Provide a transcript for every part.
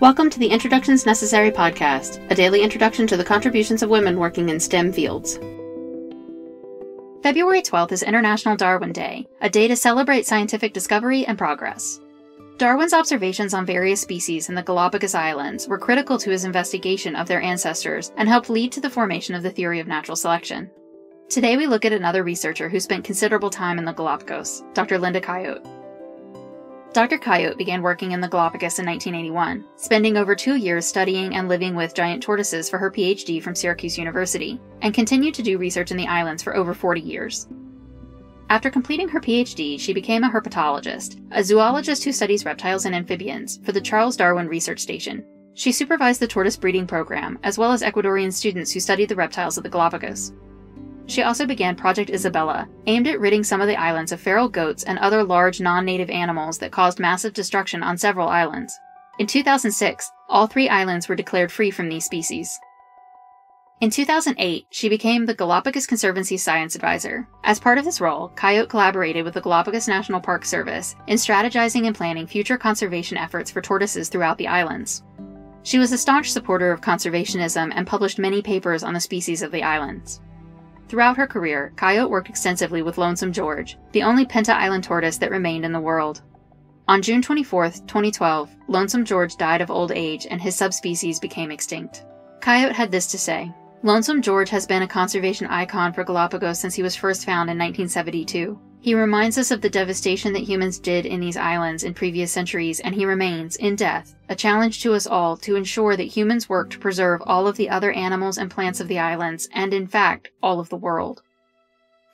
Welcome to the Introductions Necessary podcast, a daily introduction to the contributions of women working in STEM fields. February 12th is International Darwin Day, a day to celebrate scientific discovery and progress. Darwin's observations on various species in the Galapagos Islands were critical to his investigation of their ancestors and helped lead to the formation of the theory of natural selection. Today we look at another researcher who spent considerable time in the Galapagos, Dr. Cayot. Dr. Cayot began working in the Galapagos in 1981, spending over 2 years studying and living with giant tortoises for her PhD from Syracuse University, and continued to do research in the islands for over 40 years. After completing her PhD, she became a herpetologist, a zoologist who studies reptiles and amphibians, for the Charles Darwin Research Station. She supervised the tortoise breeding program, as well as Ecuadorian students who studied the reptiles of the Galapagos. She also began Project Isabella, aimed at ridding some of the islands of feral goats and other large non-native animals that caused massive destruction on several islands. In 2006, all 3 islands were declared free from these species. In 2008, she became the Galapagos Conservancy Science Advisor. As part of this role, Cayot collaborated with the Galapagos National Park Service in strategizing and planning future conservation efforts for tortoises throughout the islands. She was a staunch supporter of conservationism and published many papers on the species of the islands. Throughout her career, Cayot worked extensively with Lonesome George, the only penta-island tortoise that remained in the world. On June 24, 2012, Lonesome George died of old age and his subspecies became extinct. Cayot had this to say: "Lonesome George has been a conservation icon for Galapagos since he was first found in 1972. He reminds us of the devastation that humans did in these islands in previous centuries, and he remains, in death, a challenge to us all to ensure that humans work to preserve all of the other animals and plants of the islands, and in fact, all of the world."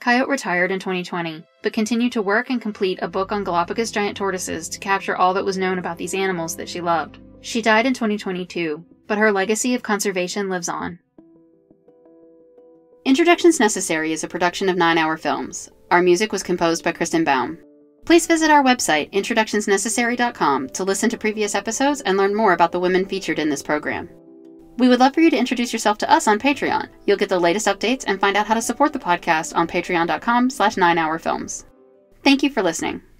Cayot retired in 2020, but continued to work and complete a book on Galapagos giant tortoises to capture all that was known about these animals that she loved. She died in 2022, but her legacy of conservation lives on. Introductions Necessary is a production of 9 Hour Films. Our music was composed by Kristen Baum. Please visit our website, introductionsnecessary.com, to listen to previous episodes and learn more about the women featured in this program. We would love for you to introduce yourself to us on Patreon. You'll get the latest updates and find out how to support the podcast on patreon.com/9hourfilms. Thank you for listening.